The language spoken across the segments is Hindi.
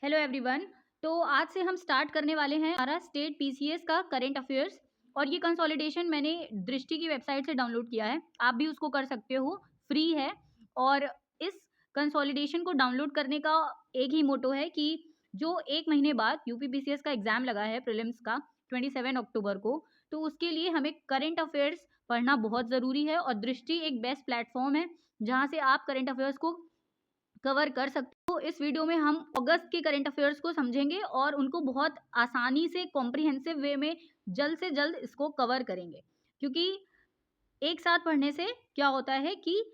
Hello everyone. तो आज से हम स्टार्ट करने वाले हैं हमारा स्टेट पीसीएस का करंट अफेयर्स। और ये कंसोलिडेशन मैंने दृष्टि की वेबसाइट से डाउनलोड किया है, आप भी उसको कर सकते हो, फ्री है। और इस कंसोलिडेशन को डाउनलोड करने का एक ही मोटो है कि जो एक महीने बाद यूपी पीसीएस का एग्जाम लगा है प्रीलिम्स का 27 अक्टूबर को, तो उसके लिए हमें करंट अफेयर्स पढ़ना बहुत ज़रूरी है। और दृष्टि एक बेस्ट प्लेटफॉर्म है जहाँ से आप करंट अफेयर्स को कवर कर सकते हो। इस वीडियो में हम अगस्त के करंट अफेयर्स को समझेंगे और उनको बहुत आसानी से कॉम्प्रिहेंसिव वे में जल्द से जल्द इसको कवर करेंगे, क्योंकि एक साथ पढ़ने से क्या होता है कि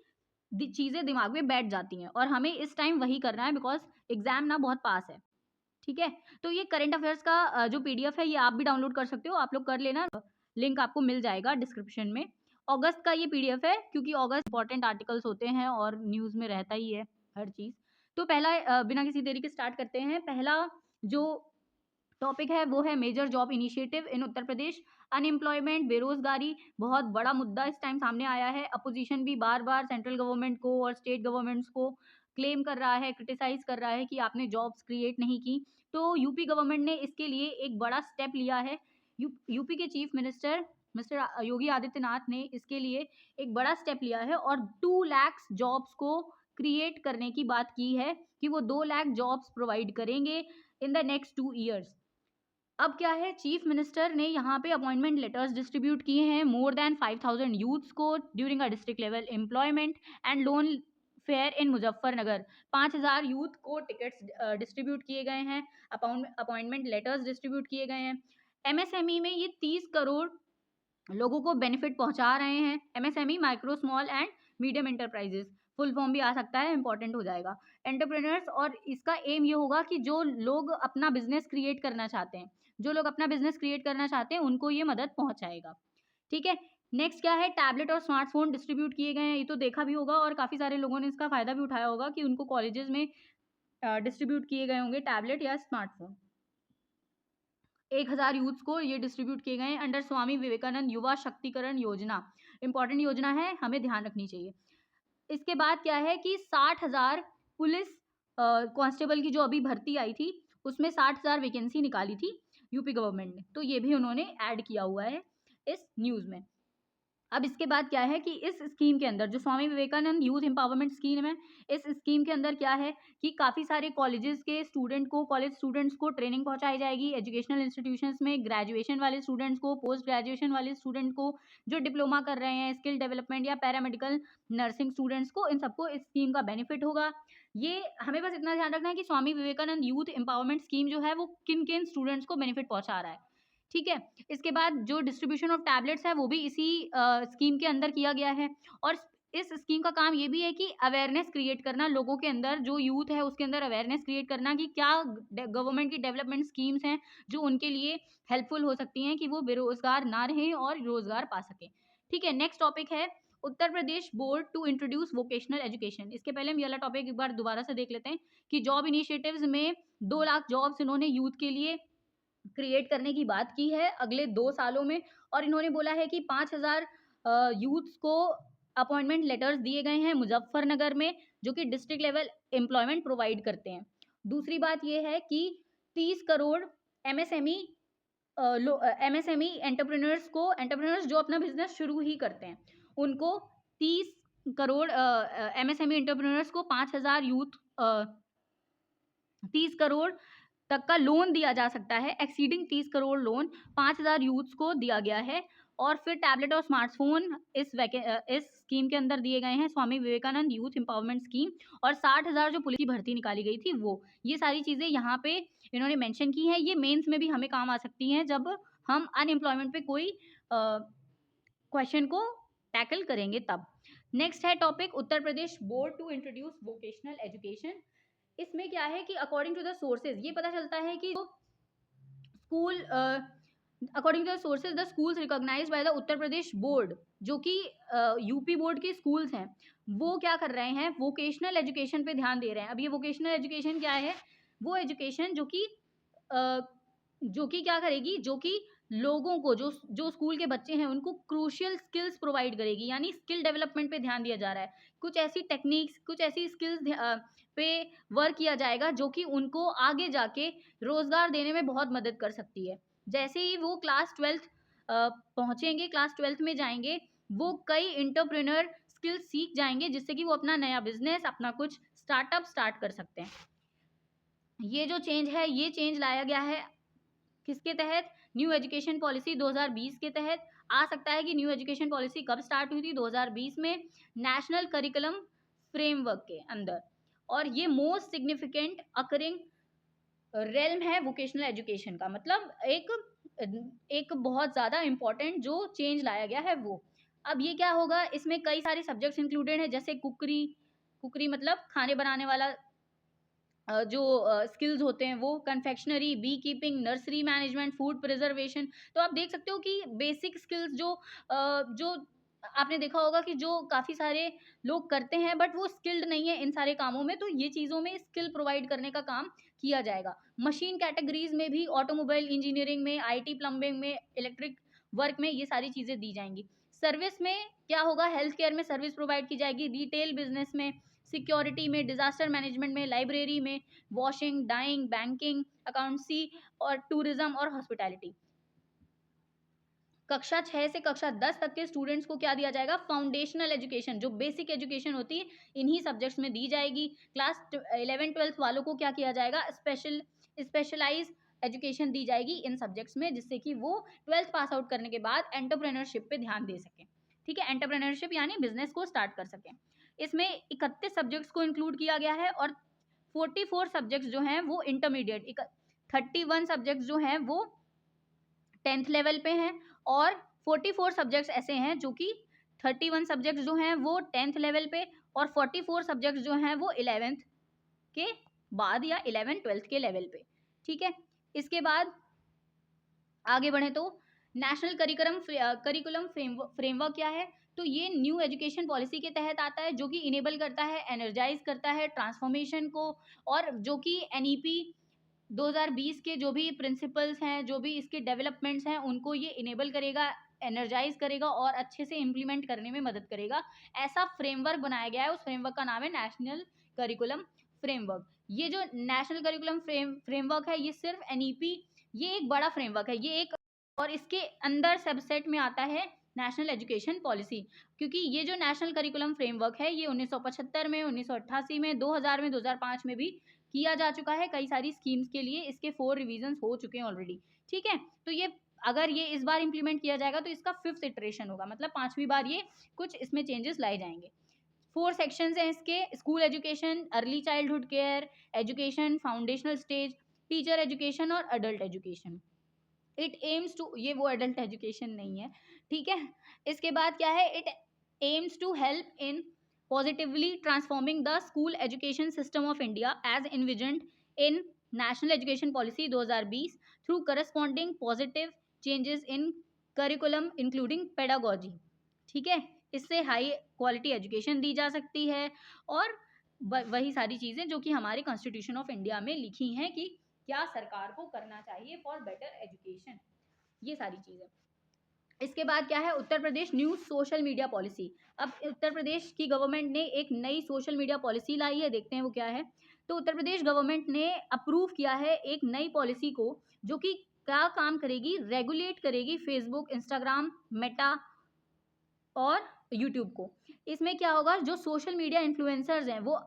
चीज़ें दिमाग में बैठ जाती हैं और हमें इस टाइम वही करना है बिकॉज एग्जाम ना बहुत पास है। ठीक है, तो ये करंट अफेयर्स का जो पीडीएफ है ये आप भी डाउनलोड कर सकते हो, आप लोग कर लेना, लिंक आपको मिल जाएगा डिस्क्रिप्शन में। अगस्त का ये पीडीएफ है क्योंकि अगस्त इंपॉर्टेंट आर्टिकल्स होते हैं और न्यूज़ में रहता ही है हर चीज़। तो पहला बिना किसी देरी के स्टार्ट करते हैं। पहला जो टॉपिक है वो है major job initiative in Uttar Pradesh. Unemployment, बेरोजगारी बहुत बड़ा मुद्दा इस टाइम सामने आया है। अपोजिशन भी बार बार सेंट्रल गवर्नमेंट को और स्टेट गवर्नमेंट्स को क्लेम कर रहा है, क्रिटिसाइज कर रहा है कि आपने जॉब्स क्रिएट नहीं की। तो यूपी गवर्नमेंट ने इसके लिए एक बड़ा स्टेप लिया है। यूपी के chief minister mister Yogi Adityanath ने इसके लिए एक बड़ा स्टेप लिया है और 2 लाख जॉब्स को क्रिएट करने की बात की है कि वो 2 लाख जॉब्स प्रोवाइड करेंगे इन द नेक्स्ट 2 ईयर्स। अब क्या है, चीफ मिनिस्टर ने यहाँ पे अपॉइंटमेंट लेटर्स डिस्ट्रीब्यूट किए हैं मोर देन 5000 यूथ्स को during a district level employment and loan fair in Muzaffarnagar. 5000 youth को टिकट्स डिस्ट्रीब्यूट किए गए हैं, अपॉइंटमेंट लेटर्स डिस्ट्रीब्यूट किए गए हैं। एमएसएमई में ये 30 करोड़ लोगों को बेनिफिट पहुंचा रहे हैं। MSME micro small and medium enterprises, full form भी आ सकता है, इंपॉर्टेंट हो जाएगा, एंटरप्रेन्योर्स। और इसका एम ये होगा कि जो लोग अपना बिजनेस क्रिएट करना चाहते हैं, उनको ये मदद पहुंचाएगा। ठीक है, नेक्स्ट क्या है, टैबलेट और स्मार्टफोन डिस्ट्रीब्यूट किए गए हैं। ये तो देखा भी होगा और काफ़ी सारे लोगों ने इसका फ़ायदा भी उठाया होगा कि उनको कॉलेजेस में डिस्ट्रीब्यूट किए गए होंगे टैबलेट या स्मार्टफोन। 1000 यूथ्स को ये डिस्ट्रीब्यूट किए गए हैं अंडर स्वामी विवेकानंद युवा शक्तिकरण योजना। इंपॉर्टेंट योजना है, हमें ध्यान रखनी चाहिए। इसके बाद क्या है कि 60,000 पुलिस कांस्टेबल की जो अभी भर्ती आई थी उसमें 60,000 वैकेंसी निकाली थी यूपी गवर्नमेंट ने, तो ये भी उन्होंने ऐड किया हुआ है इस न्यूज़ में। अब इसके बाद क्या है कि इस स्कीम के अंदर जो Swami Vivekananda youth empowerment scheme है, इस स्कीम के अंदर क्या है कि काफ़ी सारे कॉलेजेस के कॉलेज स्टूडेंट्स को ट्रेनिंग पहुंचाई जाएगी। एजुकेशनल इंस्टीट्यूशंस में ग्रेजुएशन वाले स्टूडेंट्स को, पोस्ट ग्रेजुएशन वाले स्टूडेंट को, जो डिप्लोमा कर रहे हैं, स्किल डेवलपमेंट या पैरामेडिकल नर्सिंग स्टूडेंट्स को, इन सबको इस स्कीम का बेनिफिट होगा। ये हमें बस इतना ध्यान रखना है कि Swami Vivekananda youth empowerment scheme जो है वो किन किन स्टूडेंट्स को बेनिफिट पहुंचा रहा है। ठीक है, इसके बाद जो डिस्ट्रीब्यूशन ऑफ टैबलेट्स है वो भी इसी स्कीम के अंदर किया गया है। और इस स्कीम का काम ये भी है कि अवेयरनेस क्रिएट करना, लोगों के अंदर, जो यूथ है उसके अंदर अवेयरनेस क्रिएट करना कि क्या गवर्नमेंट की डेवलपमेंट स्कीम्स हैं जो उनके लिए हेल्पफुल हो सकती हैं कि वो बेरोजगार ना रहें और रोजगार पा सकें। ठीक है, नेक्स्ट टॉपिक है Uttar Pradesh board to introduce vocational education. इसके पहले हम ये वाला टॉपिक एक बार दोबारा से देख लेते हैं कि जॉब इनिशिएटिव्स में 2 लाख जॉब्स इन्होंने यूथ के लिए क्रिएट करने की बात की है अगले 2 सालों में। और इन्होंने बोला है कि 5000 यूथ्स को अपॉइंटमेंट लेटर्स दिए गए हैं मुजफ्फरनगर में, जो कि डिस्ट्रिक्ट लेवल एम्प्लॉयमेंट प्रोवाइड करते हैं। दूसरी बात ये है कि 30 करोड़ एमएसएमई एंटरप्रेन्योर्स जो अपना बिजनेस शुरू ही करते हैं, उनको 30 करोड़ एमएसएमई एंटरप्रेन्योर्स को 5000 यूथ 30 करोड़ तक का लोन दिया जा सकता है। एक्सीडिंग 30 करोड़ लोन 5000 यूथ्स को दिया गया है। और फिर टैबलेट और स्मार्टफोन इस स्कीम के अंदर दिए गए हैं, Swami Vivekananda youth empowerment scheme. और 60,000 जो पुलिस की भर्ती निकाली गई थी वो, ये सारी चीज़ें यहाँ पे इन्होंने मेंशन की हैं। ये मेंस में भी हमें काम आ सकती हैं जब हम अनएम्प्लॉयमेंट पे कोई क्वेश्चन को टैकल करेंगे तब। नेक्स्ट है topic Uttar Pradesh board to introduce vocational education. इसमें क्या है कि अकॉर्डिंग टू द सोर्सेज ये पता चलता है कि school according to the sources the schools recognised by the Uttar Pradesh board, जो कि यूपी बोर्ड के स्कूल्स हैं, वो क्या कर रहे हैं, वोकेशनल एजुकेशन पे ध्यान दे रहे हैं। अब ये वोकेशनल एजुकेशन क्या है, वो एजुकेशन जो कि क्या करेगी, जो कि लोगों को, जो जो स्कूल के बच्चे हैं उनको क्रूशियल स्किल्स प्रोवाइड करेगी, यानी स्किल डेवलपमेंट पे ध्यान दिया जा रहा है। कुछ ऐसी टेक्निक्स, कुछ ऐसी स्किल्स पे वर्क किया जाएगा जो कि उनको आगे जाके रोजगार देने में बहुत मदद कर सकती है। जैसे ही वो क्लास 12th पहुंचेंगे, क्लास 12th में जाएंगे, वो कई इंटरप्रेन्योर स्किल्स सीख जाएंगे जिससे कि वो अपना नया बिजनेस, अपना कुछ स्टार्टअप स्टार्ट कर सकते हैं। ये जो चेंज है, ये चेंज लाया गया है किसके तहत? न्यू एजुकेशन पॉलिसी 2020 के तहत। आ सकता है कि न्यू एजुकेशन पॉलिसी कब स्टार्ट हुई थी? 2020 में, नेशनल करिकुलम फ्रेमवर्क के अंदर। और ये मोस्ट सिग्निफिकेंट अकरिंग रेल्म है वोकेशनल एजुकेशन का, मतलब एक बहुत ज़्यादा इंपॉर्टेंट जो चेंज लाया गया है वो। अब ये क्या होगा, इसमें कई सारे सब्जेक्ट्स इंक्लूडेड हैं, जैसे कुकरी, कुकरी मतलब खाने बनाने वाला जो स्किल्स होते हैं वो, confectionery, bee keeping, nursery management, food preservation. तो आप देख सकते हो कि बेसिक स्किल्स जो आपने देखा होगा कि जो काफ़ी सारे लोग करते हैं बट वो स्किल्ड नहीं है इन सारे कामों में, तो ये चीज़ों में स्किल प्रोवाइड करने का काम किया जाएगा। मशीन कैटेगरीज में भी, ऑटोमोबाइल इंजीनियरिंग में, आईटी प्लम्बिंग में, इलेक्ट्रिक वर्क में ये सारी चीज़ें दी जाएंगी। सर्विस में क्या होगा, हेल्थ केयर में सर्विस प्रोवाइड की जाएगी, रिटेल बिजनेस में, सिक्योरिटी में, डिजास्टर मैनेजमेंट में, लाइब्रेरी में, वॉशिंग, डाइंग, बैंकिंग, अकाउंटेंसी और टूरिज्म और हॉस्पिटैलिटी। कक्षा 6 से कक्षा 10 तक के स्टूडेंट्स को क्या दिया जाएगा? फाउंडेशनल एजुकेशन, जो बेसिक एजुकेशन होती है इन्हीं सब्जेक्ट्स में दी जाएगी। क्लास 11-12 वालों को क्या किया जाएगा? स्पेशलाइज एजुकेशन दी जाएगी इन सब्जेक्ट्स में, जिससे कि वो 12th पास आउट करने के बाद एंटरप्रेन्योरशिप पे ध्यान दे सकें। ठीक है, एंटरप्रेन्योरशिप यानी बिजनेस को स्टार्ट कर सकें। इसमें 31 सब्जेक्ट्स को इंक्लूड किया गया है और 44 सब्जेक्ट्स जो हैं वो इंटरमीडिएट, 31 सब्जेक्ट्स जो हैं वो 10th लेवल पे हैं और 44 सब्जेक्ट्स ऐसे हैं जो कि 31 सब्जेक्ट्स जो हैं वो 10th लेवल पे और 44 सब्जेक्ट्स जो हैं वो 11th के बाद या 11-12th के लेवल पे। ठीक है, इसके बाद आगे बढ़े तो नेशनल करिकुलम फ्रेमवर्क क्या है? तो ये न्यू एजुकेशन पॉलिसी के तहत आता है, जो कि इनेबल करता है, एनर्जाइज करता है ट्रांसफॉर्मेशन को, और जो कि एनईपी 2020 के जो भी प्रिंसिपल्स हैं, जो भी इसके डेवलपमेंट्स हैं, उनको ये इनेबल करेगा, एनर्जाइज करेगा और अच्छे से इम्प्लीमेंट करने में मदद करेगा। ऐसा फ्रेमवर्क बनाया गया है, उस फ्रेमवर्क का नाम है नेशनल करिकुलम फ्रेमवर्क। ये जो नेशनल करिकुलम फ्रेमवर्क है, ये सिर्फ एनईपी, ये एक बड़ा फ्रेमवर्क है, ये एक, और इसके अंदर सबसेट में आता है नेशनल एजुकेशन पॉलिसी। क्योंकि ये जो नेशनल करिकुलम फ्रेमवर्क है ये 1975 में, 1988 में, 2000 में, 2005 में भी किया जा चुका है कई सारी स्कीम्स के लिए। इसके 4 रिवीजन हो चुके हैं ऑलरेडी। ठीक है, तो ये अगर ये इस बार इंप्लीमेंट किया जाएगा तो इसका 5th इटरेशन होगा, मतलब 5वीं बार ये कुछ इसमें चेंजेस लाए जाएंगे। 4 सेक्शंस हैं इसके: school education, early childhood care education, foundational stage, teacher education और adult education. It aims to, ये वो एडल्ट एजुकेशन नहीं है। ठीक है, इसके बाद क्या है? It aims to help in positively transforming the school education system of India as envisioned in National Education Policy 2020 through corresponding positive changes in curriculum including pedagogy। ठीक है, इससे हाई क्वालिटी एजुकेशन दी जा सकती है और वही सारी चीज़ें जो कि हमारे कॉन्स्टिट्यूशन ऑफ इंडिया में लिखी हैं कि क्या सरकार को करना चाहिए फॉर बेटर एजुकेशन, ये सारी चीज़ें। इसके बाद क्या है? उत्तर प्रदेश न्यू सोशल मीडिया पॉलिसी। अब उत्तर प्रदेश की गवर्नमेंट ने एक नई सोशल मीडिया पॉलिसी लाई है, देखते हैं वो क्या है। तो उत्तर प्रदेश गवर्नमेंट ने अप्रूव किया है एक नई पॉलिसी को, जो कि क्या काम करेगी? रेगुलेट करेगी फेसबुक, इंस्टाग्राम, मेटा और यूट्यूब को। इसमें क्या होगा? जो सोशल मीडिया इन्फ्लुएंसर्स हैं वो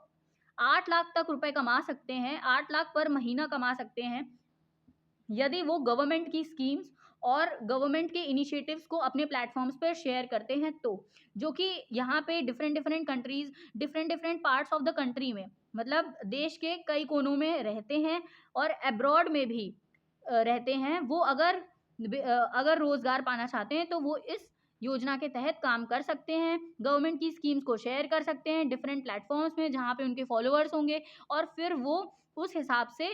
8 लाख तक रुपए कमा सकते हैं, 8 लाख पर महीना कमा सकते हैं, यदि वो गवर्नमेंट की स्कीम्स और गवर्नमेंट के इनिशिएटिव्स को अपने प्लेटफॉर्म्स पर शेयर करते हैं। तो जो कि यहाँ पे different countries, different parts of the country में, मतलब देश के कई कोनों में रहते हैं और अब्रॉड में भी रहते हैं, वो अगर रोजगार पाना चाहते हैं तो वो इस योजना के तहत काम कर सकते हैं, गवर्नमेंट की स्कीम्स को शेयर कर सकते हैं डिफरेंट प्लेटफॉर्म्स में जहाँ पे उनके फॉलोअर्स होंगे, और फिर वो उस हिसाब से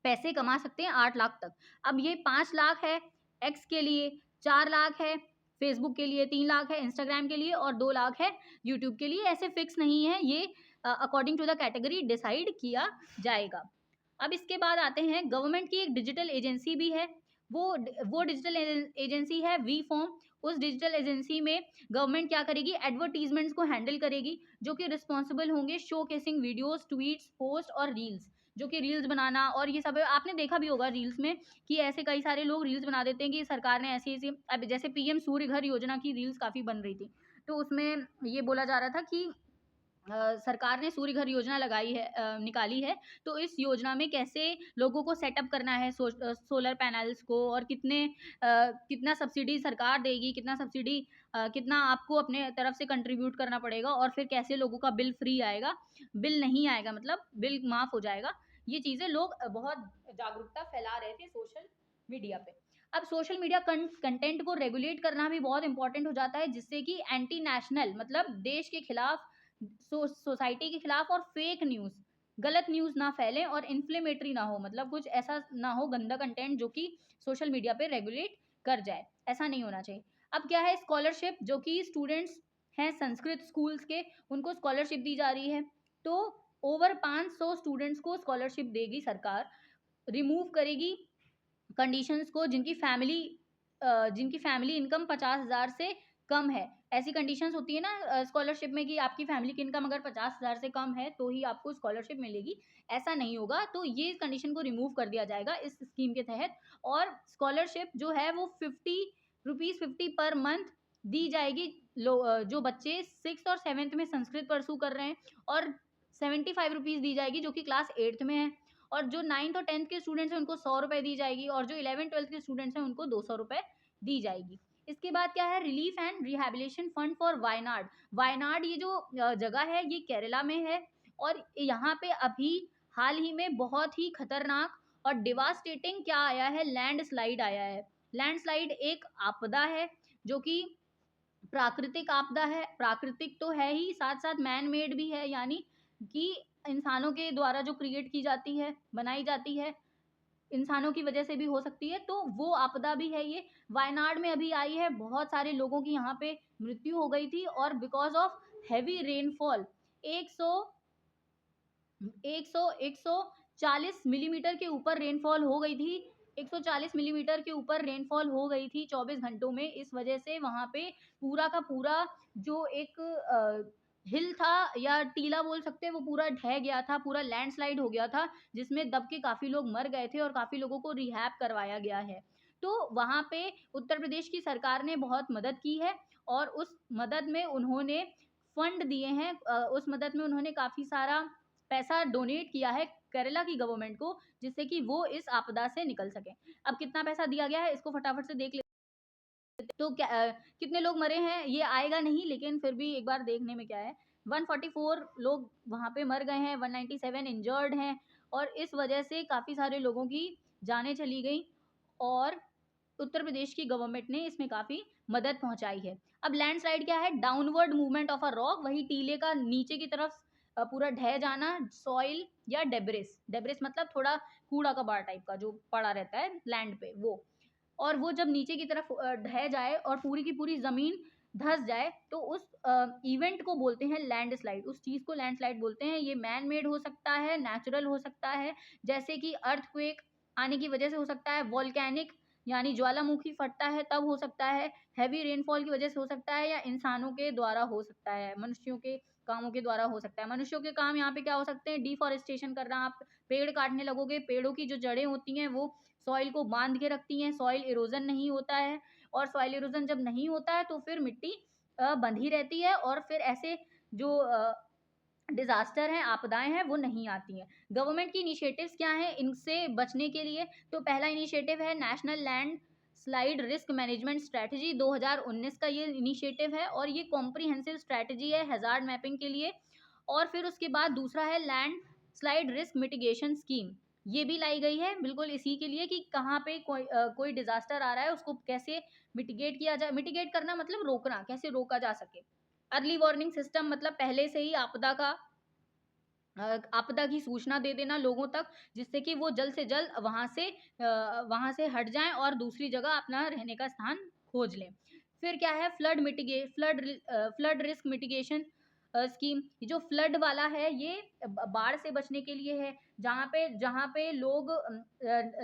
पैसे कमा सकते हैं 8 लाख तक। अब ये 5 लाख है एक्स के लिए, 4 लाख है फेसबुक के लिए, 3 लाख है इंस्टाग्राम के लिए और 2 लाख है यूट्यूब के लिए। ऐसे फिक्स नहीं है, ये according to the category decide किया जाएगा। अब इसके बाद आते हैं, गवर्नमेंट की एक डिजिटल एजेंसी भी है, वो डिजिटल एजेंसी है वी फॉर्म। उस डिजिटल एजेंसी में गवर्नमेंट क्या करेगी, एडवर्टीजमेंट्स को हैंडल करेगी, जो कि रिस्पॉन्सिबल होंगे show casing videos, tweets, post और रील्स, जो कि रील्स बनाना और ये सब आपने देखा भी होगा रील्स में कि ऐसे कई सारे लोग रील्स बना देते हैं कि सरकार ने ऐसी ऐसी, अब जैसे पीएम सूर्य घर योजना की रील्स काफ़ी बन रही थी, तो उसमें ये बोला जा रहा था कि सरकार ने सूर्य घर योजना लगाई है, निकाली है, तो इस योजना में कैसे लोगों को सेटअप करना है सोलर पैनल्स को, और कितना सब्सिडी सरकार देगी, कितना सब्सिडी कितना आपको अपने तरफ से कंट्रीब्यूट करना पड़ेगा, और फिर कैसे लोगों का बिल फ्री आएगा, बिल नहीं आएगा, मतलब बिल माफ़ हो जाएगा। ये चीज़ें लोग बहुत जागरूकता फैला रहे थे सोशल मीडिया पे। अब सोशल मीडिया कंटेंट को रेगुलेट करना भी बहुत इंपॉर्टेंट हो जाता है, जिससे कि एंटी नेशनल मतलब देश के खिलाफ, सोसाइटी के खिलाफ और फेक न्यूज़, गलत न्यूज़ ना फैले और इन्फ्लेमेटरी ना हो, मतलब कुछ ऐसा ना हो गंदा कंटेंट जो कि सोशल मीडिया पे रेगुलेट कर जाए, ऐसा नहीं होना चाहिए। अब क्या है, स्कॉलरशिप, जो कि स्टूडेंट्स हैं संस्कृत स्कूल्स के, उनको स्कॉलरशिप दी जा रही है, तो ओवर 500 स्टूडेंट्स को स्कॉलरशिप देगी सरकार, रिमूव करेगी कंडीशंस को जिनकी फैमिली इनकम 50,000 से कम है। ऐसी कंडीशंस होती है ना स्कॉलरशिप में कि आपकी फैमिली की इनकम अगर 50,000 से कम है तो ही आपको स्कॉलरशिप मिलेगी, ऐसा नहीं होगा। तो ये कंडीशन को रिमूव कर दिया जाएगा इस स्कीम के तहत, और स्कॉलरशिप जो है वो 50 पर मंथ दी जाएगी। जो बच्चे 6th और 7th में संस्कृत परसू कर रहे हैं, और 75 रुपीज़ दी जाएगी जो कि क्लास 8th में है, और जो 9th और 10th के स्टूडेंट्स हैं उनको 100 रुपये दी जाएगी, और जो 11th-12th के स्टूडेंट्स हैं उनको 200 रुपये दी जाएगी। इसके बाद क्या है, relief and rehabilitation fund for Wayanad. Wayanad ये जो जगह है ये केरला में है, और यहाँ पे अभी हाल ही में बहुत ही खतरनाक और डिवास्टेटिंग क्या आया है, लैंडस्लाइड आया है। लैंडस्लाइड एक आपदा है जो कि प्राकृतिक आपदा है, प्राकृतिक तो है ही, साथ साथ मैन मेड भी है, यानी कि इंसानों के द्वारा जो क्रिएट की जाती है, बनाई जाती है, इंसानों की वजह से भी हो सकती है, तो वो आपदा भी है ये। वायनाड में अभी आई है, बहुत सारे लोगों की यहाँ पे मृत्यु हो गई थी, और because of heavy rainfall 100 140 millimetre के ऊपर रेनफॉल हो गई थी। 140 मिलीमीटर के ऊपर रेनफॉल हो गई थी 24 घंटों में। इस वजह से वहाँ पे पूरा का पूरा जो एक हिल था या टीला बोल सकते हैं, वो पूरा ढह गया था, पूरा लैंडस्लाइड हो गया था, जिसमें दब के काफ़ी लोग मर गए थे और काफ़ी लोगों को रिहैब करवाया गया है। तो वहाँ पे उत्तर प्रदेश की सरकार ने बहुत मदद की है, और उस मदद में उन्होंने फंड दिए हैं, उस मदद में उन्होंने काफ़ी सारा पैसा डोनेट किया है केरला की गवर्नमेंट को, जिससे कि वो इस आपदा से निकल सके। अब कितना पैसा दिया गया है इसको फटाफट से देख लेते हैं। तो कितने लोग मरे हैं ये आएगा नहीं, लेकिन फिर भी एक बार देखने में क्या है, 144 लोग वहाँ पे मर गए हैं, 197 इंजर्ड हैं, और इस वजह से काफ़ी सारे लोगों की जानें चली गई, और उत्तर प्रदेश की गवर्नमेंट ने इसमें काफ़ी मदद पहुंचाई है। अब लैंडस्लाइड क्या है, downward movement of a rock, वही टीले का नीचे की तरफ पूरा ढह जाना, सॉइल या डेब्रिस, डेब्रिस मतलब थोड़ा कूड़ा कबाड़ टाइप का जो पड़ा रहता है लैंड पे, और वो जब नीचे की तरफ ढह जाए और पूरी की पूरी ज़मीन धंस जाए, तो उस इवेंट को बोलते हैं लैंडस्लाइड, उस चीज़ को लैंडस्लाइड बोलते हैं। ये मैन मेड हो सकता है, नेचुरल हो सकता है, जैसे कि अर्थक्वेक आने की वजह से हो सकता है, वॉल्केनिक यानी ज्वालामुखी फटता है तब हो सकता है, हैवी रेनफॉल की वजह से हो सकता है, या इंसानों के द्वारा हो सकता है, मनुष्यों के कामों के द्वारा हो सकता है। मनुष्यों के काम यहाँ पे क्या हो सकते हैं, डिफॉरेस्टेशन करना, आप पेड़ काटने लगोगे, पेड़ों की जो जड़ें होती हैं वो सॉइल को बांध के रखती हैं, सॉइल इरोजन नहीं होता है, और सॉइल इरोजन जब नहीं होता है तो फिर मिट्टी बंधी रहती है, और फिर ऐसे जो डिज़ास्टर हैं, आपदाएँ हैं, वो नहीं आती हैं। गवर्नमेंट की इनिशिएटिव्स क्या हैं इनसे बचने के लिए? तो पहला इनिशिएटिव है national land slide risk management strategy, 2019 का ये इनिशिएटिव है, और ये कॉम्प्रिहेंसिव स्ट्रैटेजी है हैज़ार्ड मैपिंग के लिए। और फिर उसके बाद दूसरा है land slide risk mitigation scheme, ये भी लाई गई है बिल्कुल इसी के लिए कि कहाँ पे कोई डिज़ास्टर आ रहा है उसको कैसे मिटिगेट किया जाए। मिटिगेट करना मतलब रोकना, कैसे रोका जा सके। अर्ली वार्निंग सिस्टम मतलब पहले से ही आपदा की सूचना दे देना लोगों तक, जिससे कि वो जल्द से जल्द वहाँ से हट जाएं और दूसरी जगह अपना रहने का स्थान खोज लें। फिर क्या है, फ्लड रिस्क मिटिगेशन स्कीम। जो फ्लड वाला है ये बाढ़ से बचने के लिए है, जहाँ पे लोग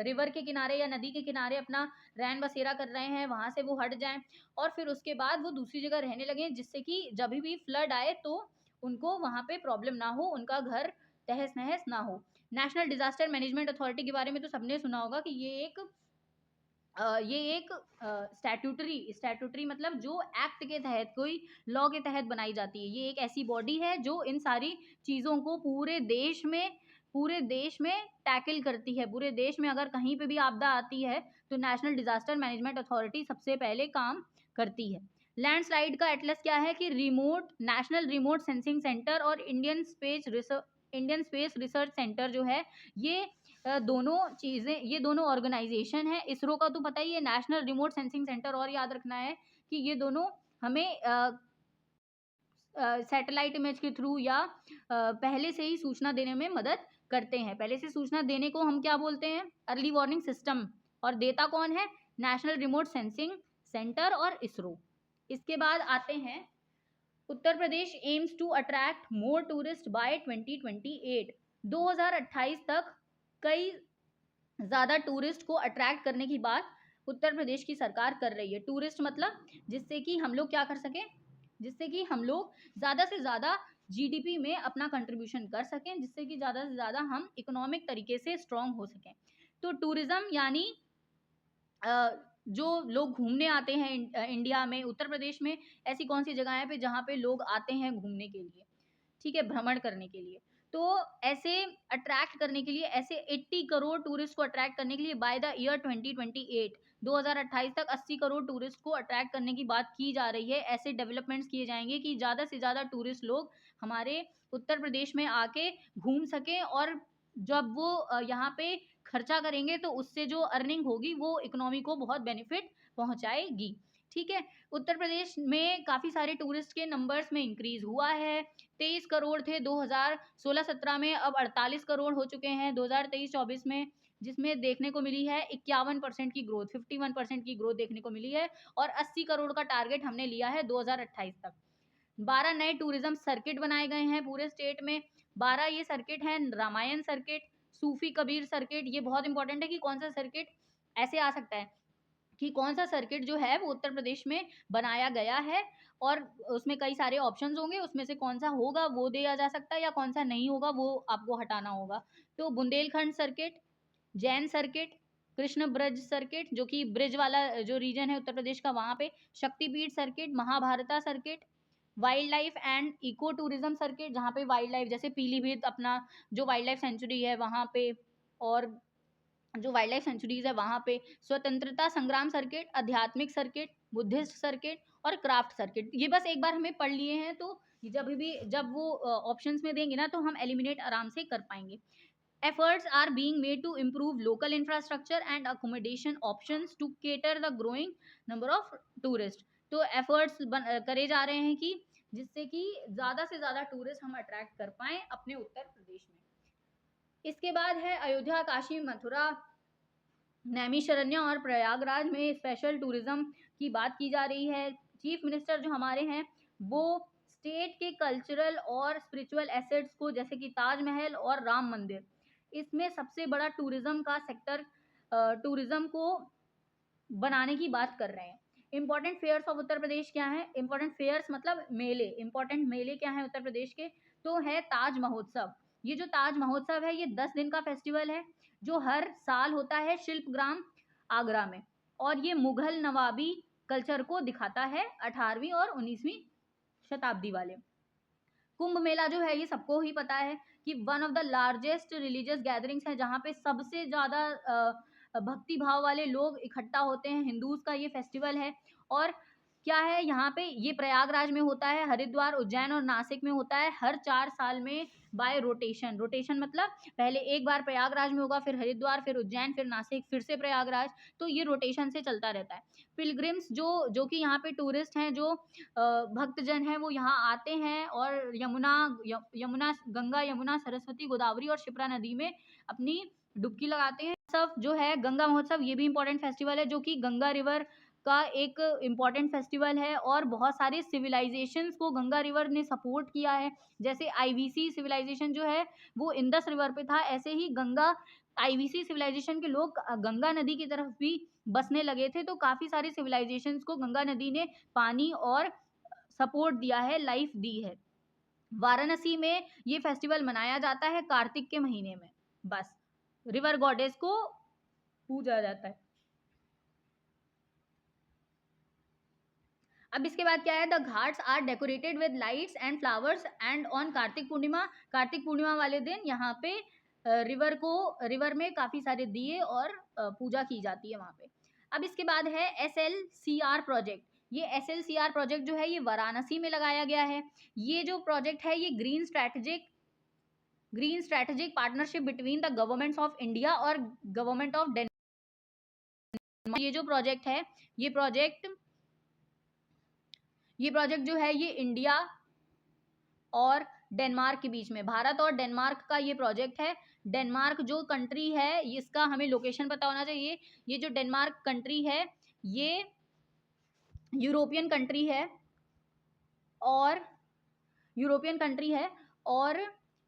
रिवर के किनारे या नदी के किनारे अपना रैन बसेरा कर रहे हैं, वहाँ से वो हट जाएं और फिर उसके बाद वो दूसरी जगह रहने लगे, जिससे कि जब भी फ्लड आए तो उनको वहाँ पे प्रॉब्लम ना हो, उनका घर तहस नहस ना हो। नेशनल डिजास्टर मैनेजमेंट अथॉरिटी के बारे में तो सबने सुना होगा कि ये एक स्टैट्यूटरी मतलब जो एक्ट के तहत, कोई लॉ के तहत बनाई जाती है। ये एक ऐसी बॉडी है जो इन सारी चीज़ों को पूरे देश में टैकल करती है। पूरे देश में अगर कहीं पे भी आपदा आती है तो नेशनल डिजास्टर मैनेजमेंट अथॉरिटी सबसे पहले काम करती है। लैंडस्लाइड का एटलस क्या है कि नेशनल रिमोट सेंसिंग सेंटर और इंडियन स्पेस रिसर्च सेंटर जो है, ये दोनों ऑर्गेनाइजेशन है। इसरो का तो पता ही है, नेशनल रिमोट सेंसिंग सेंटर, और याद रखना है कि ये दोनों हमें सैटेलाइट इमेज के थ्रू या पहले से ही सूचना देने में मदद करते हैं। पहले से सूचना देने को हम क्या बोलते हैं? Early warning system. और देता कौन है? नेशनल रिमोट सेंसिंग सेंटर और इसरो। इसके बाद आते हैं, Uttar Pradesh aims to attract more tourist by 2028। 2028 तक कई ज़्यादा टूरिस्ट को अट्रैक्ट करने की बात उत्तर प्रदेश की सरकार कर रही है। टूरिस्ट मतलब जिससे कि हम लोग क्या कर सकें, जिससे कि हम लोग ज़्यादा से ज़्यादा जीडीपी में अपना कंट्रीब्यूशन कर सकें, जिससे कि ज़्यादा से ज़्यादा हम इकोनॉमिक तरीके से स्ट्रॉन्ग हो सकें। तो टूरिज़्म यानी जो लोग घूमने आते हैं इंडिया में, उत्तर प्रदेश में ऐसी कौन सी जगह है पे जहाँ पे लोग आते हैं घूमने के लिए, ठीक है, भ्रमण करने के लिए। तो ऐसे अट्रैक्ट करने के लिए, ऐसे 80 करोड़ टूरिस्ट को अट्रैक्ट करने के लिए बाय द ईयर 2028, 2028 तक 80 करोड़ टूरिस्ट को अट्रैक्ट करने की बात की जा रही है। ऐसे डेवलपमेंट्स किए जाएंगे कि ज़्यादा से ज़्यादा टूरिस्ट लोग हमारे उत्तर प्रदेश में आके घूम सकें, और जब वो यहाँ पे खर्चा करेंगे तो उससे जो अर्निंग होगी वो इकोनॉमी को बहुत बेनिफिट पहुँचाएगी। ठीक है, उत्तर प्रदेश में काफ़ी सारे टूरिस्ट के नंबर्स में इंक्रीज हुआ है। 23 करोड़ थे 2016-17 में, अब 48 करोड़ हो चुके हैं 2023-24 में, जिसमें देखने को मिली है 51% की ग्रोथ, 51% की ग्रोथ देखने को मिली है। और 80 करोड़ का टारगेट हमने लिया है 2028 तक। 12 नए टूरिज्म सर्किट बनाए गए हैं पूरे स्टेट में। 12 ये सर्किट हैं: रामायण सर्किट, सूफी कबीर सर्किट। ये बहुत इंपॉर्टेंट है कि कौन सा सर्किट, ऐसे आ सकता है कि कौन सा सर्किट जो है वो उत्तर प्रदेश में बनाया गया है, और उसमें कई सारे ऑप्शंस होंगे, उसमें से कौन सा होगा वो दिया जा सकता है, या कौन सा नहीं होगा वो आपको हटाना होगा। तो Bundelkhand circuit, Jain circuit, Krishna Braj circuit जो कि ब्रिज वाला जो रीजन है उत्तर प्रदेश का वहाँ पे, Shaktipeeth circuit, Mahabharata circuit, wild life and eco tourism circuit जहाँ पे वाइल्ड लाइफ, जैसे पीलीभीत अपना जो वाइल्ड लाइफ सेंचुरी है वहाँ पे, और जो वाइल्ड लाइफ सेंचुरीज है वहाँ पे, स्वतंत्रता संग्राम सर्किट, आध्यात्मिक सर्किट, बुद्धिस्ट सर्किट और क्राफ्ट सर्किट। ये बस एक बार हमें पढ़ लिए हैं, तो जब वो ऑप्शंस में देंगे ना तो हम एलिमिनेट आराम से कर पाएंगे। Efforts are being made to improve local infrastructure and accommodation options to cater the growing number of tourists। तो efforts करे जा रहे हैं कि जिससे कि ज़्यादा से ज़्यादा टूरिस्ट हम अट्रैक्ट कर पाएँ अपने उत्तर प्रदेश में। इसके बाद है अयोध्या, काशी, मथुरा, नैमिषारण्य और प्रयागराज में स्पेशल टूरिज्म की बात की जा रही है। चीफ मिनिस्टर जो हमारे हैं वो स्टेट के कल्चरल और स्पिरिचुअल एसेट्स को, जैसे कि ताजमहल और राम मंदिर, इसमें सबसे बड़ा टूरिज्म का सेक्टर, टूरिज्म को बनाने की बात कर रहे हैं। Important fears of Uttar Pradesh क्या है? इंपॉर्टेंट फेयर्स मतलब मेले। इंपॉर्टेंट मेले क्या है उत्तर प्रदेश के? तो है ताज महोत्सव। ये जो ताज महोत्सव है ये 10 दिन का फेस्टिवल है जो हर साल होता है शिल्पग्राम आगरा में, और ये मुगल नवाबी कल्चर को दिखाता है 18वीं और 19वीं शताब्दी वाले। कुंभ मेला जो है ये सबको ही पता है कि one of the largest religious gatherings है, जहाँ पे सबसे ज़्यादा भक्ति भाव वाले लोग इकट्ठा होते हैं। हिंदूज का ये फेस्टिवल है। और क्या है यहाँ पे, ये प्रयागराज में होता है, हरिद्वार, उज्जैन और नासिक में होता है हर 4 साल में बाय रोटेशन। रोटेशन मतलब पहले एक बार प्रयागराज में होगा, फिर हरिद्वार, फिर उज्जैन, फिर नासिक, फिर से प्रयागराज। तो ये रोटेशन से चलता रहता है। पिलग्रिम्स जो कि यहाँ पे टूरिस्ट हैं, जो भक्तजन हैं, वो यहाँ आते हैं और यमुना, गंगा, यमुना, सरस्वती, गोदावरी और शिप्रा नदी में अपनी डुबकी लगाते हैं। सब जो है गंगा महोत्सव, ये भी इंपॉर्टेंट फेस्टिवल है जो कि गंगा रिवर का एक इम्पॉर्टेंट फेस्टिवल है और बहुत सारे सिविलाइजेशंस को गंगा रिवर ने सपोर्ट किया है। जैसे आईवीसी सिविलाइजेशन जो है वो इंडस रिवर पे था, ऐसे ही गंगा आईवीसी सिविलाइजेशन के लोग गंगा नदी की तरफ भी बसने लगे थे, तो काफ़ी सारे सिविलाइजेशंस को गंगा नदी ने पानी और सपोर्ट दिया है, लाइफ दी है। वाराणसी में ये फेस्टिवल मनाया जाता है कार्तिक के महीने में, बस रिवर गॉडेस को पूजा जाता है। अब इसके बाद क्या है, the ghats are decorated with lights and flowers and on Kartik Purnima वाले दिन यहाँ पे रिवर में काफी सारे दिए और पूजा की जाती है वहां पे। अब इसके बाद है SLCR प्रोजेक्ट। ये SLCR प्रोजेक्ट जो है ये वाराणसी में लगाया गया है। ये जो प्रोजेक्ट है ये green strategic partnership between the governments of India और गवर्नमेंट ऑफ डेनमार्क। ये जो प्रोजेक्ट है ये प्रोजेक्ट जो है ये इंडिया और डेनमार्क के बीच में, भारत और डेनमार्क का ये प्रोजेक्ट है। डेनमार्क जो कंट्री है इसका हमें लोकेशन पता होना चाहिए। ये जो डेनमार्क कंट्री है ये यूरोपियन कंट्री है और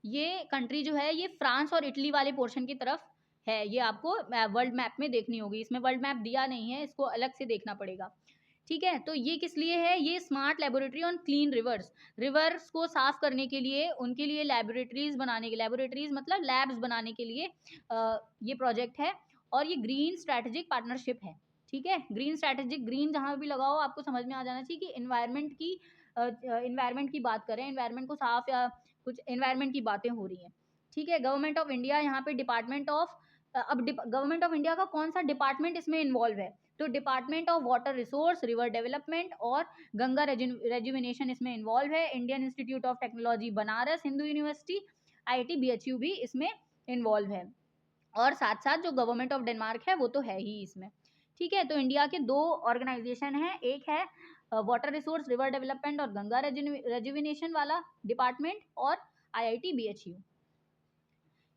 ये कंट्री जो है ये फ्रांस और इटली वाले पोर्शन की तरफ है। ये आपको वर्ल्ड मैप में देखनी होगी, इसमें वर्ल्ड मैप दिया नहीं है, इसको अलग से देखना पड़ेगा। ठीक है, तो ये किस लिए है, ये smart laboratory on clean reverse को साफ करने के लिए, उनके लिए लेबोरेटरीज मतलब लैब्स बनाने के लिए ये प्रोजेक्ट है। और ये ग्रीन स्ट्रेटेजिक पार्टनरशिप है। ठीक है, ग्रीन जहां भी लगाओ आपको समझ में आ जाना चाहिए कि इन्वायरमेंट की बात करें, इन्वायरमेंट को साफ या कुछ इन्वायरमेंट की बातें हो रही हैं। ठीक है, गवर्नमेंट ऑफ इंडिया यहाँ पे गवर्नमेंट ऑफ इंडिया का कौन सा डिपार्टमेंट इसमें इन्वॉल्व है, तो department of water resource, river development और गंगा रेजुविनेशन इसमें इन्वॉल्व है। Indian institute of technology Banaras Hindu university IIT BHU भी इसमें इन्वॉल्व है। और साथ साथ जो गवर्नमेंट ऑफ डेनमार्क है वो तो है ही इसमें। ठीक है, तो इंडिया के 2 ऑर्गेनाइजेशन हैं, एक है वाटर रिसोर्स रिवर डेवलपमेंट और गंगा रेजुविनेशन वाला डिपार्टमेंट और IIT BHU।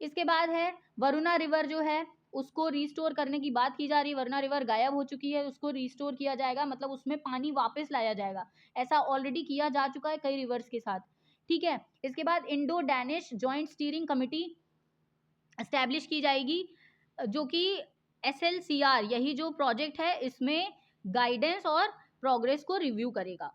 इसके बाद है वरुणा रिवर जो है उसको रिस्टोर करने की बात की जा रही है। वरुणा रिवर गायब हो चुकी है, उसको रिस्टोर किया जाएगा, मतलब उसमें पानी वापस लाया जाएगा। ऐसा ऑलरेडी किया जा चुका है कई रिवर्स के साथ। ठीक है, इसके बाद Indo Danish joint steering committee establish की जाएगी, जो कि SLCR यही जो प्रोजेक्ट है इसमें गाइडेंस और प्रोग्रेस को रिव्यू करेगा।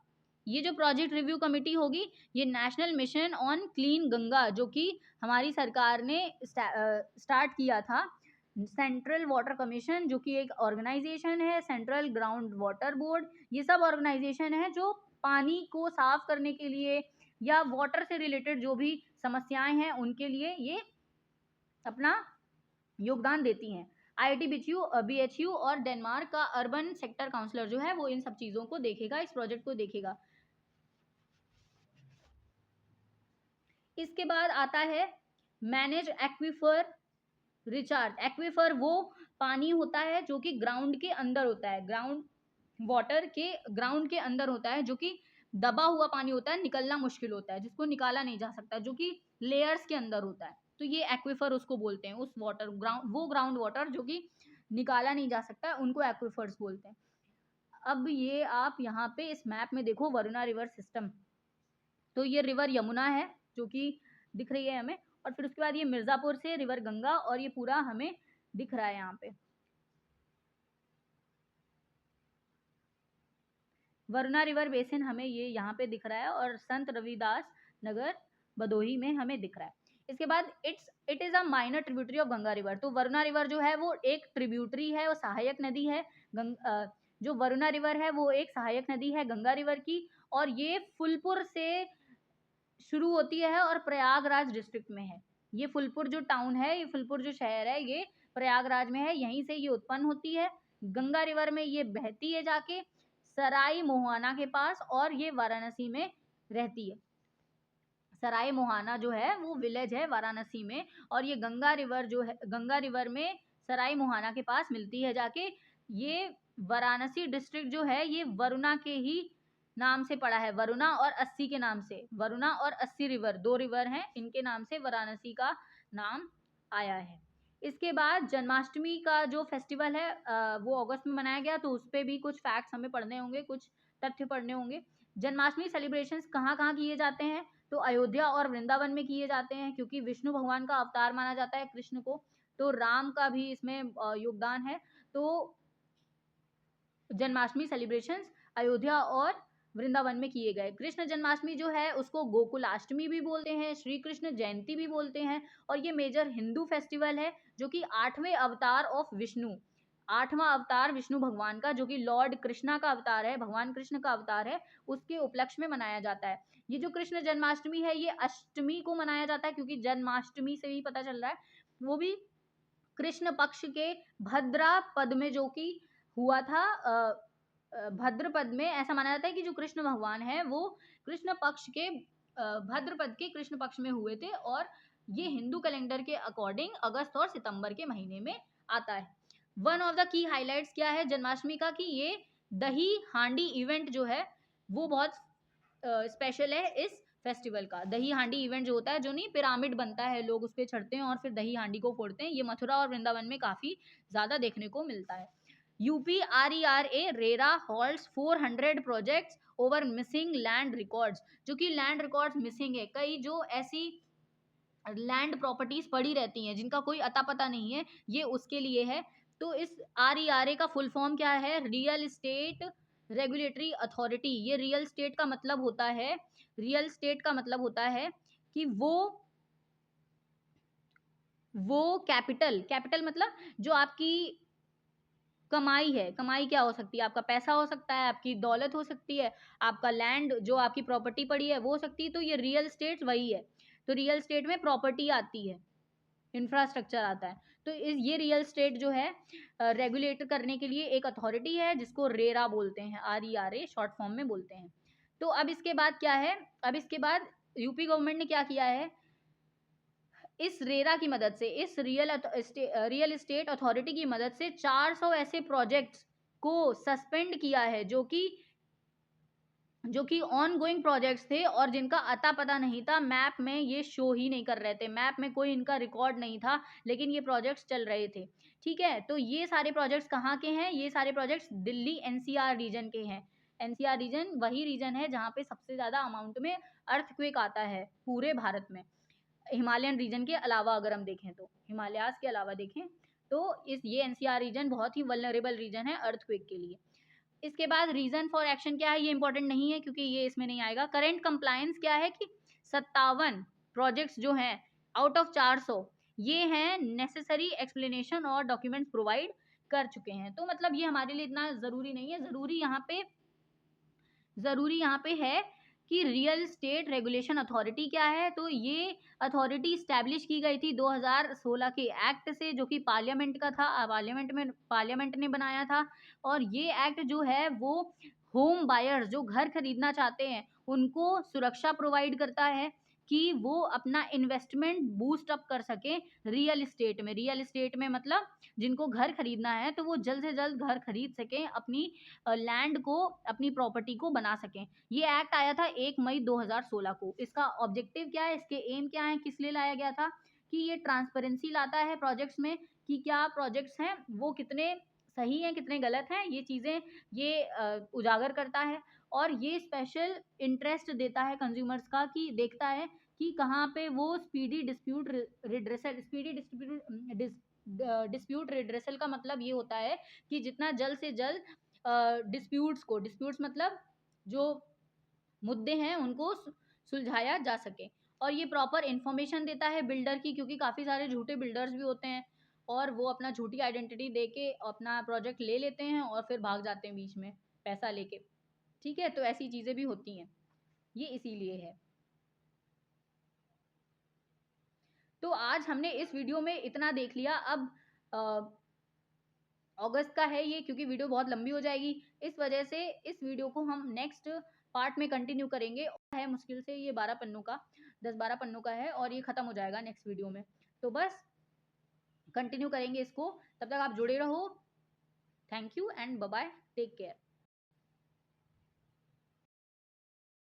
ये जो प्रोजेक्ट रिव्यू कमेटी होगी ये national mission on clean Ganga जो कि हमारी सरकार ने स्टार्ट किया था, सेंट्रल वाटर कमीशन जो कि एक ऑर्गेनाइजेशन है, सेंट्रल ग्राउंड वाटर बोर्ड, ये सब ऑर्गेनाइजेशन है जो पानी को साफ करने के लिए या वाटर से रिलेटेड जो भी समस्याएं हैं उनके लिए ये अपना योगदान देती हैं। IIT BHU और डेनमार्क का अर्बन सेक्टर काउंसलर जो है वो इन सब चीजों को देखेगा, इस प्रोजेक्ट को देखेगा। इसके बाद आता है मैनेज एक्वीफर रिचार्ज। एक्वीफर वो पानी होता है जो कि ग्राउंड के अंदर होता है, ग्राउंड के अंदर होता है, जो कि दबा हुआ पानी होता है, निकलना मुश्किल होता है, जिसको निकाला नहीं जा सकता, जो कि लेयर्स के अंदर होता है, तो ये एक्वीफर उसको बोलते हैं। उस वाटर ग्राउंड वाटर जो कि निकाला नहीं जा सकता उनको एक्वीफर्स बोलते हैं। अब ये आप यहाँ पे इस मैप में देखो वरुणा रिवर सिस्टम, तो ये रिवर यमुना है जो कि दिख रही है हमें, और फिर उसके बाद ये मिर्जापुर से रिवर गंगा, और ये पूरा हमें दिख रहा है यहाँ पे वरुणा रिवर बेसिन हमें ये यहाँ पे दिख रहा है, और संत रविदास नगर भदोही में हमें दिख रहा है। इसके बाद it is a minor tributary of Ganga river. तो वरुणा रिवर जो है वो एक ट्रिब्यूटरी है, वो सहायक नदी है। जो वरुणा रिवर है वो एक सहायक नदी है गंगा रिवर की, और ये फुलपुर से शुरू होती है और प्रयागराज डिस्ट्रिक्ट में है। ये फुलपुर जो टाउन है, ये फुलपुर जो शहर है ये प्रयागराज में है, यहीं से ये उत्पन्न होती है। गंगा रिवर में ये बहती है जाके सराय मोहाना के पास, और ये वाराणसी में रहती है। सराय मोहाना जो है वो विलेज है वाराणसी में, और ये गंगा रिवर जो है, गंगा रिवर में सराय मोहाना के पास मिलती है जाके। ये वाराणसी डिस्ट्रिक्ट जो है ये वरुणा के ही नाम से पड़ा है, वरुणा और अस्सी के नाम से। वरुणा और अस्सी रिवर 2 रिवर हैं, इनके नाम से वाराणसी का नाम आया है। इसके बाद जन्माष्टमी का जो फेस्टिवल है वो अगस्त में मनाया गया, तो उस पर भी कुछ फैक्ट्स हमें पढ़ने होंगे, कुछ तथ्य पढ़ने होंगे। जन्माष्टमी सेलिब्रेशंस कहाँ कहाँ किए जाते हैं, तो अयोध्या और वृंदावन में किए जाते हैं, क्योंकि विष्णु भगवान का अवतार माना जाता है कृष्ण को, तो राम का भी इसमें योगदान है। तो जन्माष्टमी सेलिब्रेशंस अयोध्या और वृंदावन में किए गए। कृष्ण जन्माष्टमी जो है उसको गोकुलाष्टमी भी बोलते हैं, श्री कृष्ण जयंती भी बोलते हैं, और ये मेजर हिंदू फेस्टिवल है जो कि 8वें अवतार ऑफ विष्णु, 8वां अवतार विष्णु भगवान का, जो कि लॉर्ड कृष्णा का अवतार है, भगवान कृष्ण का अवतार है, उसके उपलक्ष्य में मनाया जाता है। ये जो कृष्ण जन्माष्टमी है ये अष्टमी को मनाया जाता है, क्योंकि जन्माष्टमी से ही पता चल रहा है, वो भी कृष्ण पक्ष के भद्रा पद में जो कि हुआ था, भद्रपद में ऐसा माना जाता है कि जो कृष्ण भगवान है वो कृष्ण पक्ष के भद्रपद के कृष्ण पक्ष में हुए थे, और ये हिंदू कैलेंडर के अकॉर्डिंग अगस्त और सितंबर के महीने में आता है। One of the key highlights क्या है जन्माष्टमी का, कि ये दही हांडी इवेंट जो है वो बहुत स्पेशल है इस फेस्टिवल का। दही हांडी इवेंट जो होता है, जो नहीं पिरामिड बनता है, लोग उस पर चढ़ते हैं और फिर दही हांडी को फोड़ते हैं, ये मथुरा और वृंदावन में काफी ज्यादा देखने को मिलता है। UPRERA RERA holds 400 projects over missing land records, जो कि लैंड रिकॉर्ड्स मिसिंग है, कई जो ऐसी लैंड प्रॉपर्टीज पड़ी रहती हैं जिनका कोई अता पता नहीं है, ये उसके लिए है। तो इस RERA का फुल फॉर्म क्या है, रियल एस्टेट रेगुलेटरी अथॉरिटी। ये रियल स्टेट का मतलब होता है, रियल स्टेट का मतलब होता है कि वो कैपिटल, कैपिटल मतलब जो आपकी कमाई है, कमाई क्या हो सकती है, आपका पैसा हो सकता है, आपकी दौलत हो सकती है, आपका लैंड जो आपकी प्रॉपर्टी पड़ी है वो हो सकती है, तो ये रियल स्टेट वही है। तो रियल स्टेट में प्रॉपर्टी आती है, इंफ्रास्ट्रक्चर आता है, तो ये रियल स्टेट जो है रेगुलेट करने के लिए एक अथॉरिटी है जिसको रेरा बोलते हैं, RERA शॉर्ट फॉर्म में बोलते हैं। तो अब इसके बाद क्या है, अब इसके बाद यूपी गवर्नमेंट ने क्या किया है, इस रेरा की मदद से, इस रियल एस्टेट अथॉरिटी की मदद से 400 ऐसे प्रोजेक्ट्स को सस्पेंड किया है, जो कि ऑन गोइंग प्रोजेक्ट्स थे और जिनका अता पता नहीं था, मैप में ये शो ही नहीं कर रहे थे, मैप में कोई इनका रिकॉर्ड नहीं था, लेकिन ये प्रोजेक्ट्स चल रहे थे। ठीक है, तो ये सारे प्रोजेक्ट्स कहाँ के हैं, ये सारे प्रोजेक्ट्स दिल्ली NCR रीजन के हैं। NCR रीजन वही रीजन है जहाँ पे सबसे ज्यादा अमाउंट में अर्थक्वेक आता है पूरे भारत में, हिमालयन रीजन के अलावा अगर हम देखें, तो हिमालयाज के अलावा देखें तो ये NCR रीजन बहुत ही वल्नरेबल रीजन है अर्थक्वेक के लिए। इसके बाद रीजन फॉर एक्शन क्या है, ये इंपॉर्टेंट नहीं है क्योंकि ये इसमें नहीं आएगा। करंट कंप्लायंस क्या है कि 57 प्रोजेक्ट्स जो हैं आउट ऑफ 400, ये हैं नेसेसरी एक्सप्लेनेशन और डॉक्यूमेंट्स प्रोवाइड कर चुके हैं। तो मतलब ये हमारे लिए इतना जरूरी नहीं है, जरूरी यहाँ पे है कि रियल स्टेट रेगुलेशन अथॉरिटी क्या है। तो ये अथॉरिटी स्टैब्लिश की गई थी 2016 के एक्ट से, जो कि पार्लियामेंट का था, पार्लियामेंट ने बनाया था। और ये एक्ट जो है वो होम बायर्स जो घर खरीदना चाहते हैं उनको सुरक्षा प्रोवाइड करता है कि वो अपना इन्वेस्टमेंट बूस्ट अप कर सके रियल एस्टेट में। रियल एस्टेट में मतलब जिनको घर खरीदना है तो वो जल्द से जल्द घर खरीद सकें, अपनी लैंड को, अपनी प्रॉपर्टी को बना सकें। ये एक्ट आया था 1 मई 2016 को। इसका ऑब्जेक्टिव क्या है, इसके एम क्या है, किस लिए लाया गया था, कि ये ट्रांसपेरेंसी लाता है प्रोजेक्ट्स में, कि क्या प्रोजेक्ट्स हैं वो कितने सही हैं कितने गलत हैं, ये चीज़ें ये उजागर करता है। और ये स्पेशल इंटरेस्ट देता है कंज्यूमर्स का, कि देखता है कि कहाँ पे वो speedy dispute redressal, dispute redressal का मतलब ये होता है कि जितना जल्द से जल्द डिस्प्यूट्स मतलब जो मुद्दे हैं उनको सुलझाया जा सके। और ये प्रॉपर इन्फॉर्मेशन देता है बिल्डर की, क्योंकि काफ़ी सारे झूठे बिल्डर्स भी होते हैं और वो अपना झूठी आइडेंटिटी दे के अपना प्रोजेक्ट ले लेते हैं और फिर भाग जाते हैं बीच में पैसा लेके। ठीक है, तो ऐसी चीज़ें भी होती हैं, ये इसीलिए है। तो आज हमने इस वीडियो में इतना देख लिया। अब अगस्त का है ये, क्योंकि वीडियो बहुत लंबी हो जाएगी, इस वजह से इस वीडियो को हम नेक्स्ट पार्ट में कंटिन्यू करेंगे। और है मुश्किल से ये 12 पन्नों का, 10-12 पन्नों का है और ये खत्म हो जाएगा नेक्स्ट वीडियो में। तो बस कंटिन्यू करेंगे इसको, तब तक आप जुड़े रहो। Thank you and bye bye, take care.